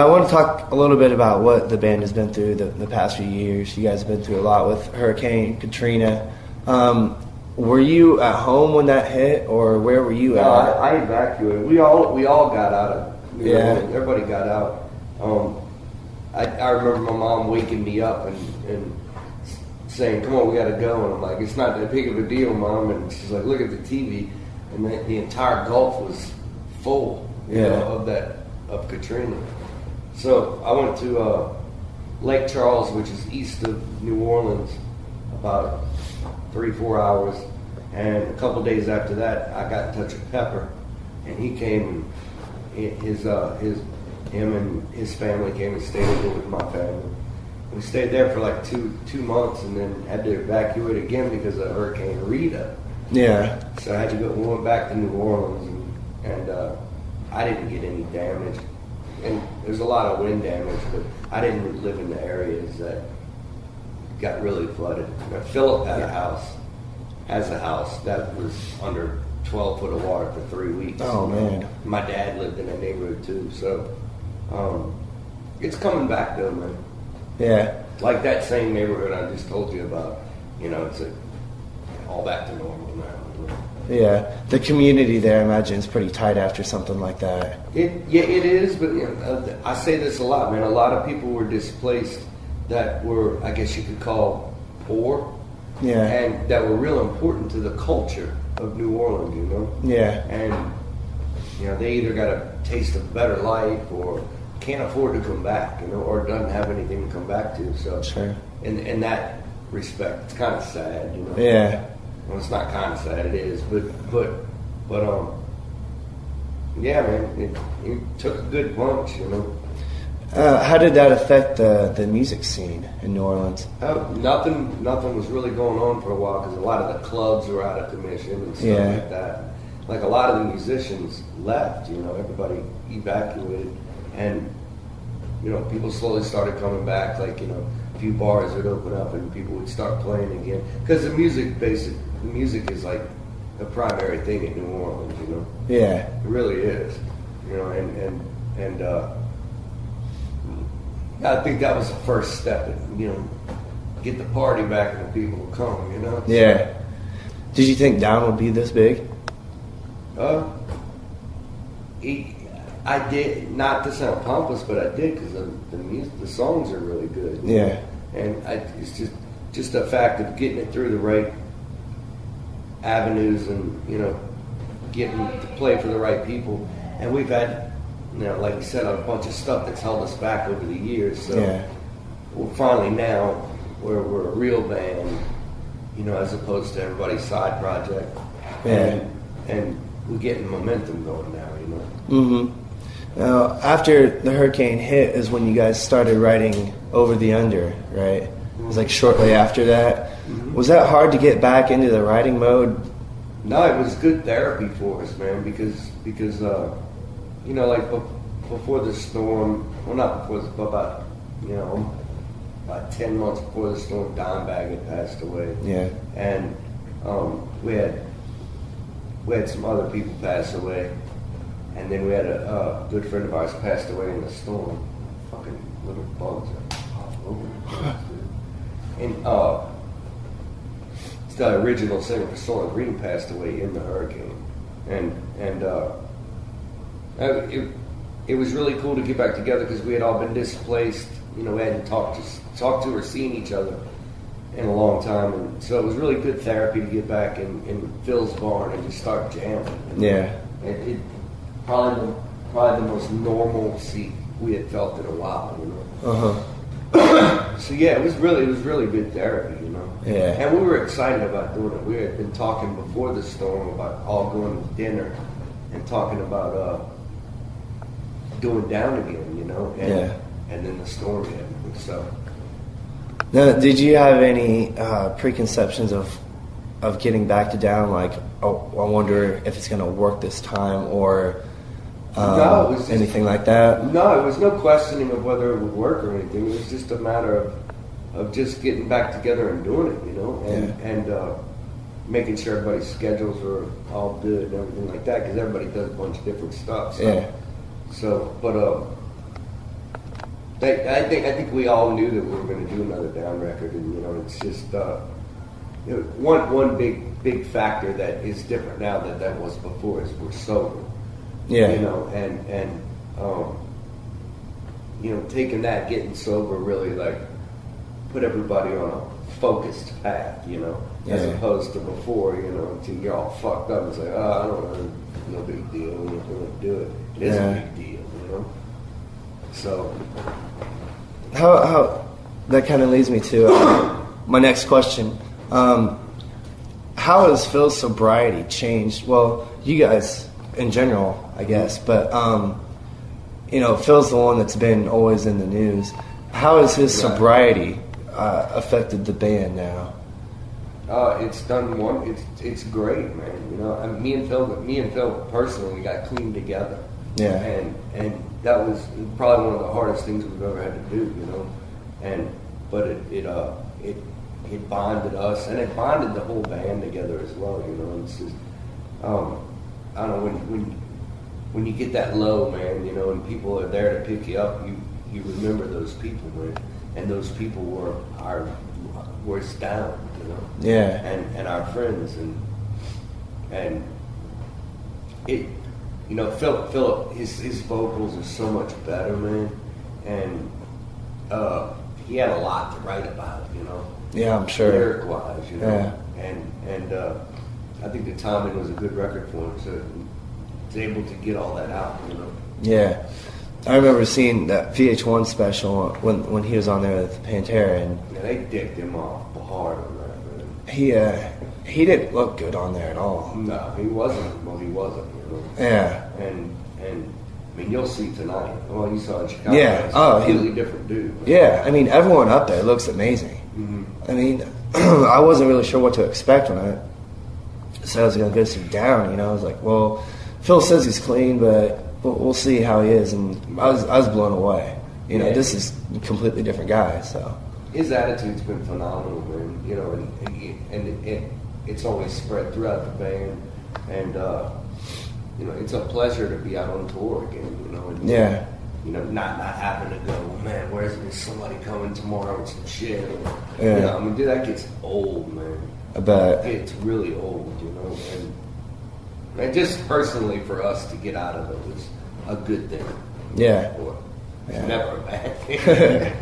I want to talk a little bit about what the band has been through the past few years. You guys have been through a lot with Hurricane Katrina. Were you at home when that hit, or where were you at? I evacuated. We all got out of. Everybody got out. I remember my mom waking me up and saying, "Come on, we got to go." And I'm like, "It's not that big of a deal, Mom." And she's like, "Look at the TV," and the entire Gulf was full, you know, of Katrina. So I went to Lake Charles, which is east of New Orleans, about 3-4 hours. And a couple days after that, I got in touch with Pepper, and he came. And him and his family came and stayed with my family. We stayed there for like two months, and then had to evacuate again because of Hurricane Rita. Yeah. So I had to go. We went back to New Orleans, and I didn't get any damage. And there's a lot of wind damage, but I didn't live in the areas that got really flooded. Now, Philip has a house that was under 12 foot of water for 3 weeks. Oh, man. My dad lived in that neighborhood too, so it's coming back though, man. Yeah. Like that same neighborhood I just told you about, you know, it's all back to normal now. Yeah, the community there, I imagine, is pretty tight after something like that. It is, but you know, I say this a lot, man. A lot of people were displaced that were, I guess you could call, poor. Yeah. And that were real important to the culture of New Orleans, you know? Yeah. And, you know, they either got a taste of better life or can't afford to come back, you know, or doesn't have anything to come back to. So, sure. In that respect, it's kind of sad, you know? Yeah. Well, it's not kind of sad, it is, but yeah, man, it took a good bunch, you know. How did that affect the music scene in New Orleans? Nothing was really going on for a while because a lot of the clubs were out of commission and stuff like that. Like a lot of the musicians left, you know, everybody evacuated, and you know, people slowly started coming back. Like, you know, a few bars would open up and people would start playing again because the music is like the primary thing in New Orleans, you know. Yeah, it really is, you know, and I think that was the first step, you know, get the party back and the people will come, you know. Yeah. Did you think Down would be this big? I did, not to sound pompous, but I did because the songs are really good. Yeah. And it's just a fact of getting it through the right avenues and, you know, getting to play for the right people. And we've had, you know, like you said, a bunch of stuff that's held us back over the years. So we're finally now where we're a real band, you know, as opposed to everybody's side project. Yeah. And we're getting momentum going now, you know. Mm-hmm. Now, after the hurricane hit is when you guys started writing Over the Under, right? It was like shortly after that. Mm-hmm. Was that hard to get back into the writing mode? No, it was good therapy for us, man, because you know, like before the storm, well, not before, but about, you know, about 10 months before the storm, Dimebag had passed away. Yeah. And we had some other people pass away, and then we had a good friend of ours passed away in the storm. Fucking little bugs are all over the place, dude. And the original singer for Soylent Green passed away in the hurricane, and it was really cool to get back together because we had all been displaced. You know, we hadn't talked to or seen each other in a long time, and so it was really good therapy to get back in Phil's barn and just start jamming. Yeah. It probably the most normalcy we had felt in a while, you know. Uh-huh. So yeah, it was really good therapy, you know. Yeah. And we were excited about doing it. We had been talking before the storm about all going to dinner and talking about doing Down again, you know. And then the storm hit. So. Now, did you have any preconceptions of getting back to Down? Like, oh, I wonder if it's going to work this time, or no, it was just, anything like that? No, it was no questioning of whether it would work or anything. It was just a matter of just getting back together and doing it, you know, and making sure everybody's schedules were all good and everything like that, because everybody does a bunch of different stuff. So, but I think we all knew that we were going to do another down record, and it's just one big factor that is different now than that was before is we're sober. Yeah. Taking that, getting sober, really like put everybody on a focused path, as opposed to before, until you're all fucked up and say, I don't know, no big deal, we're not going to do it. It is a big deal, So, how that kind of leads me to my next question. How has Phil's sobriety changed? Well, you guys in general, I guess, but Phil's the one that's been always in the news. How has his sobriety affected the band now? It's done one. It's great, man. Me and Phil personally got clean together. Yeah. And that was probably one of the hardest things we've ever had to do, But it bonded us, and it bonded the whole band together as well, It's just, I don't know, when you get that low, man, and people are there to pick you up, you remember those people, man, and those people were us down, Yeah. and our friends, and it, Philip, his vocals are so much better, man, and he had a lot to write about, Yeah, I'm sure. Lyric-wise, Yeah. And I think the timing was a good record for him, so he's able to get all that out, Yeah. I remember seeing that VH1 special when he was on there with Pantera, and they dicked him off hard on that, man. He didn't look good on there at all. No, he wasn't. Well, he wasn't, Yeah. And I mean, you'll see tonight. Well, you saw in Chicago. Yeah. He's a completely different dude. Man. Yeah. I mean, everyone up there looks amazing. Mm-hmm. I mean, I wasn't really sure what to expect when I said I was going to go sit down. I was like, well, Phil says he's clean, but we'll see how he is. And I was blown away. This is a completely different guy. So his attitude's been phenomenal, man. And it's always spread throughout the band, and it's a pleasure to be out on tour again. And, yeah. Not having to go, man, where's somebody coming tomorrow with some shit? Or, Yeah. Dude, that gets old, man. I bet. It's really old, and just personally for us to get out of it was a good thing. Yeah. It's Yeah. never a bad thing.